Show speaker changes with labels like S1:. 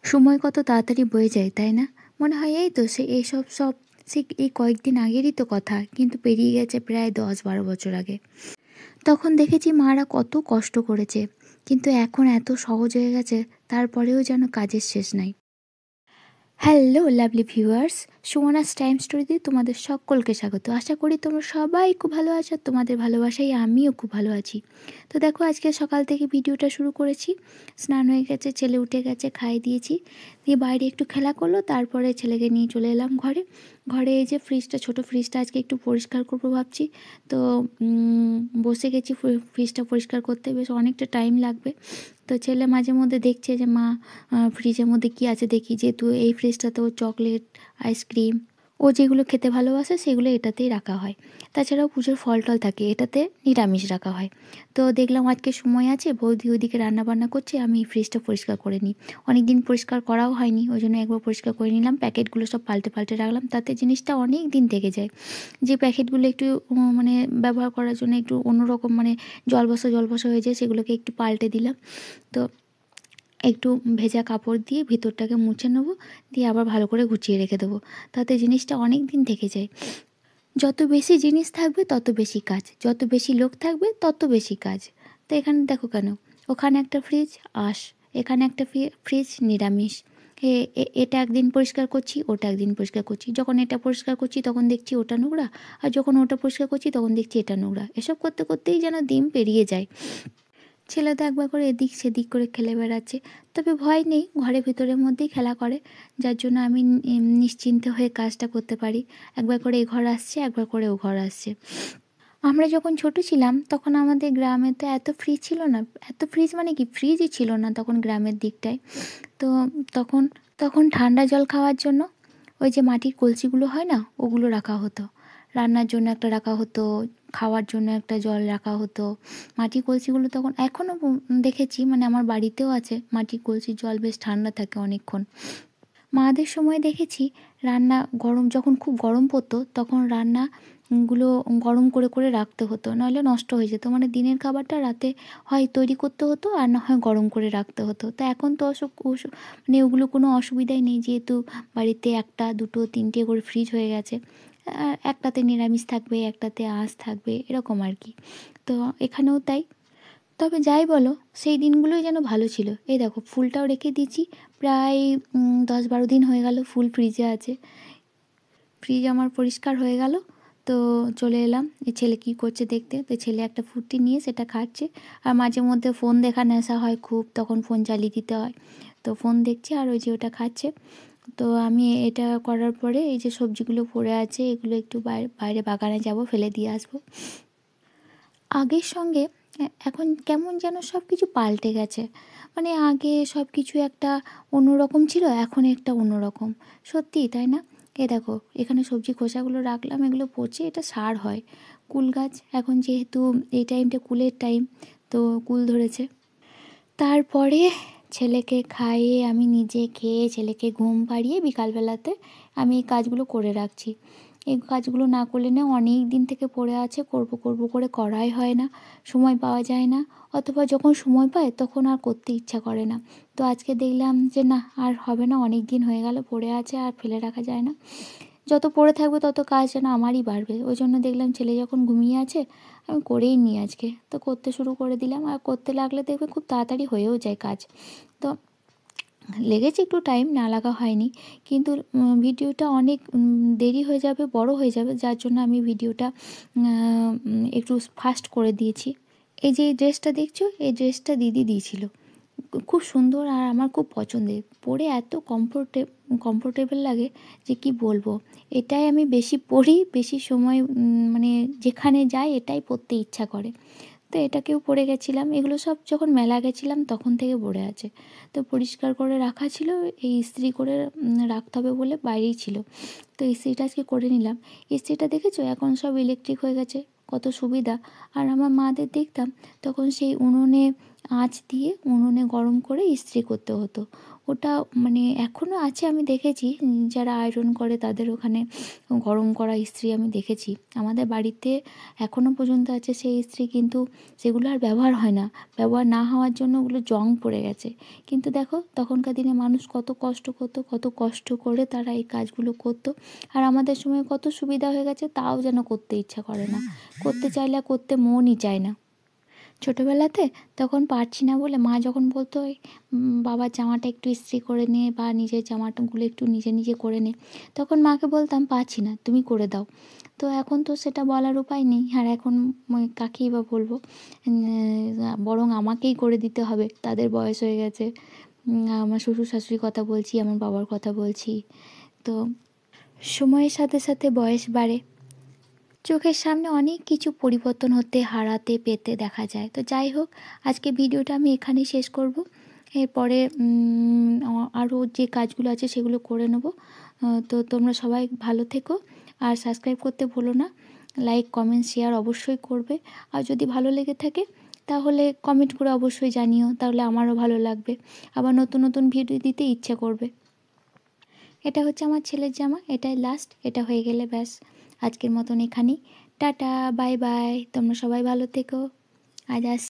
S1: সময় কত তাড়াতাড়ি বয়ে যায়, তাই না? মনে হয় এই তো সব এই কয়েকদিন আগেরই তো কথা, কিন্তু পেরিয়ে গেছে প্রায় 10-12 বছর আগে। তখন দেখেছি মারা কত কষ্ট করেছে, কিন্তু এখন এত সহজ হয়ে গেছে, তারপরেও যেন কাজের শেষ নাই। Hello lovely viewers, Sumana's time স্টোরিতে তোমাদের সকলকে স্বাগত। আশা করি তোমরা সবাই খুব ভালো আছো, তোমাদের ভালোবাসায় আমিও খুব ভালো আছি। তো দেখো, আজকে সকাল থেকে ভিডিওটা শুরু করেছি। স্নান হয়ে গেছে, ছেলে উঠে গেছে, খাইয়ে দিয়েছি, দিয়ে বাইরে একটু খেলা করলো, তারপরে ছেলেকে নিয়ে চলে এলাম ঘরে। ঘরে এই যে ছোটো ফ্রিজটা আজকে একটু পরিষ্কার করবো ভাবছি। তো বসে গেছি ফ্রিজটা পরিষ্কার করতে, বেশ অনেকটা টাইম লাগবে। তো ছেলে মাঝে মধ্যে দেখছে যে মা ফ্রিজের মধ্যে কী আছে দেখি, যেহেতু এই ফ্রিজটাতে ও চকলেট, আইসক্রিম, ও যেগুলো খেতে ভালোবাসে সেগুলো এটাতেই রাখা হয়। তাছাড়াও পুজোর ফল টল থাকে, এটাতে নিরামিষ রাখা হয়। তো দেখলাম আজকে সময় আছে, বৌদি ওদিকে রান্নাবান্না করছে, আমি এই ফ্রিজটা পরিষ্কার করে নিই। অনেক দিন পরিষ্কার করাও হয়নি, ওই জন্য একবার পরিষ্কার করে নিলাম। প্যাকেটগুলো সব পাল্টে পাল্টে রাখলাম, তাতে জিনিসটা অনেক দিন থেকে যায়। যে প্যাকেটগুলো একটু মানে ব্যবহার করার জন্য একটু অন্যরকম, মানে জল বসা হয়ে যায়, সেগুলোকে একটু পাল্টে দিলাম। তো একটু ভেজা কাপড় দিয়ে ভিতরটাকে মুছে নেবো, দিয়ে আবার ভালো করে গুছিয়ে রেখে দেবো, তাতে জিনিসটা অনেক দিন থেকে যায়। যত বেশি জিনিস থাকবে তত বেশি কাজ, যত বেশি লোক থাকবে তত বেশি কাজ। তো এখানে দেখো কেন, ওখানে একটা ফ্রিজ এখানে একটা ফ্রিজ নিরামিষ। এটা একদিন পরিষ্কার করছি, ওটা একদিন পরিষ্কার করছি। যখন এটা পরিষ্কার করছি তখন দেখছি ওটা নোংরা, আর যখন ওটা পরিষ্কার করছি তখন দেখছি এটা নোংরা। এসব করতে করতেই যেন দিন পেরিয়ে যায়। ছেলে তো একবার করে এদিক সেদিক করে খেলে বেড়াচ্ছে, তবে ভয় নেই, ঘরের ভিতরের মধ্যেই খেলা করে, যার জন্য আমি নিশ্চিন্তে হয়ে কাজটা করতে পারি। একবার করে এই ঘর আসছে, একবার করে ও ঘর আসছে। আমরা যখন ছোট ছিলাম তখন আমাদের গ্রামে তো এত ফ্রিজ ছিল না, এত ফ্রিজ মানে কি, ফ্রিজই ছিল না তখন গ্রামের দিকটায়। তো তখন তখন ঠান্ডা জল খাওয়ার জন্য ওই যে মাটির কলসিগুলো হয় না, ওগুলো রাখা হতো। রান্নার জন্য একটা রাখা হতো, খাওয়ার জন্য একটা জল রাখা হতো। মাটির কলসিগুলো তখন এখনও দেখেছি, মানে আমার বাড়িতেও আছে মাটির কলসির জল, বেশ ঠান্ডা থাকে অনেকক্ষণ। মাদের সময় দেখেছি রান্না গরম, যখন খুব গরম পড়তো তখন রান্নাগুলো গরম করে করে রাখতে হতো, নাহলে নষ্ট হয়ে যেত। মানে দিনের খাবারটা রাতে হয় তৈরি করতে হতো, আর না হয় গরম করে রাখতে হতো। তো এখন তো মানে ওগুলো কোনো অসুবিধাই নেই, যেহেতু বাড়িতে একটা দুটো তিনটে করে ফ্রিজ হয়ে গেছে। একটাতে নিরামিষ থাকবে, একটাতে আঁশ থাকবে, এরকম আর কি। তো এখানেও তাই। তবে যাই বলো, সেই দিনগুলোই যেন ভালো ছিল। এই দেখো, ফুলটাও রেখে দিয়েছি, প্রায় 10-12 দিন হয়ে গেল ফুল ফ্রিজে আছে। ফ্রিজ আমার পরিষ্কার হয়ে গেল। তো চলে এলাম এই ছেলে কী করছে দেখতে। তো ছেলে একটা ফুটি নিয়ে সেটা খাচ্ছে, আর মাঝে মধ্যে ফোন দেখা নেশা হয় খুব, তখন ফোন চালিয়ে দিতে হয়। তো ফোন দেখছে আর ওই যে ওটা খাচ্ছে। তো আমি এটা করার পরে এই যে সবজিগুলো পড়ে আছে, এগুলো একটু বাইরে বাগানে যাব, ফেলে দিয়ে আসবো। আগের সঙ্গে এখন কেমন যেন সব কিছু পাল্টে গেছে। মানে আগে সব কিছু একটা অন্যরকম ছিল, এখন একটা অন্যরকম। সত্যিই তাই না? এ দেখো, এখানে সবজি খোসাগুলো রাখলাম, এগুলো পচে, এটা সার হয়। কুল গাছ, এখন যেহেতু এই টাইমটা কুলের টাইম, তো কুল ধরেছে। তারপরে ছেলেকে খাইয়ে আমি নিজে খেয়ে ছেলেকে ঘুম পাড়িয়ে বিকালবেলাতে আমি এই কাজগুলো করে রাখছি। এই কাজগুলো না করলে না অনেক দিন থেকে পড়ে আছে, করব করব করে করাই হয় না, সময় পাওয়া যায় না, অথবা যখন সময় পায় তখন আর করতে ইচ্ছা করে না। তো আজকে দেখলাম যে না, আর হবে না, অনেক দিন হয়ে গেল পড়ে আছে, আর ফেলে রাখা যায় না। যত পড়ে থাকবে তত কাজ যেন আমারই বাড়বে, ওই জন্য দেখলাম ছেলে যখন ঘুমিয়ে আছে আমি করেই নিই আজকে। তো করতে শুরু করে দিলাম, আর করতে লাগলে দেখবে খুব তাড়াতাড়ি হয়েও যায় কাজ। তো লেগেছে একটু টাইম, না লাগা হয়নি, কিন্তু ভিডিওটা অনেক দেরি হয়ে যাবে, বড় হয়ে যাবে, যার জন্য আমি ভিডিওটা একটু ফাস্ট করে দিয়েছি। এই যে এই ড্রেসটা দেখছো, এই ড্রেসটা দিদি দিয়েছিল, খুব সুন্দর আর আমার খুব পছন্দের, পরে এত কমফোর্টেবল লাগে যে কি বলবো। এটাই আমি বেশি পরি, বেশি সময় মানে যেখানে যাই এটাই পরতে ইচ্ছা করে। তো এটাকেও পরে গেছিলাম, এগুলো সব যখন মেলা গেছিলাম তখন থেকে পড়ে আছে। তো পরিষ্কার করে রাখা ছিল, এই ইস্ত্রি করে রাখতে হবে বলে বাইরেই ছিল। তো ইস্ত্রিটা আজকে করে নিলাম। ইস্ত্রিটা দেখেছো এখন সব ইলেকট্রিক হয়ে গেছে, কত সুবিধা। আর আমার মাদের দেখতাম তখন সেই উনুনে আঁচ দিয়ে উনুনে গরম করে ইস্ত্রি করতে হতো। ওটা মানে এখনও আছে, আমি দেখেছি যারা আয়রন করে তাদের ওখানে গরম করা ইস্ত্রি আমি দেখেছি। আমাদের বাড়িতে এখনও পর্যন্ত আছে সেই ইস্ত্রি, কিন্তু সেগুলো আর ব্যবহার হয় না। ব্যবহার না হওয়ার জন্য ওগুলো জং পড়ে গেছে। কিন্তু দেখো তখনকার দিনে মানুষ কত কষ্ট করতো, কত কষ্ট করে তারা এই কাজগুলো করতো। আর আমাদের সময় কত সুবিধা হয়ে গেছে, তাও যেন করতে ইচ্ছা করে না, করতে চাইলে করতে মনই চায় না। ছোটোবেলাতে তখন পারছি না বলে মা যখন বলতো ওই বাবার জামাটা একটু ইস্ত্রি করে নে বা নিজের জামাটাগুলো একটু নিজে নিজে করে নে, তখন মাকে বলতাম পারছি না, তুমি করে দাও। তো এখন তো সেটা বলার উপায় নেই। আর এখন কাকেই বা বলবো, বরং আমাকেই করে দিতে হবে, তাদের বয়স হয়ে গেছে। আমার শ্বশুর শাশুড়ির কথা বলছি, আমার বাবার কথা বলছি। তো সময়ের সাথে সাথে বয়স বাড়ে, চোখের সামনে অনেক কিছু পরিবর্তন হতে, হারাতে, পেতে দেখা যায়। তো যাই হোক, আজকে ভিডিওটা আমি এখানেই শেষ করব। এরপরে আরও যে কাজগুলো আছে সেগুলো করে নেব। তো তোমরা সবাই ভালো থেকো, আর সাবস্ক্রাইব করতে ভুলো না। লাইক, কমেন্ট, শেয়ার অবশ্যই করবে। আর যদি ভালো লেগে থাকে তাহলে কমেন্ট করে অবশ্যই জানিও, তাহলে আমারও ভালো লাগবে, আবার নতুন নতুন ভিডিও দিতে ইচ্ছা করবে। এটা হচ্ছে আমার ছেলের জামা, এটাই লাস্ট, এটা হয়ে গেলে ব্যাস আজকের মতন এখানেই। টাটা, বাই বাই, তোমরা সবাই ভালো থেকো। আজ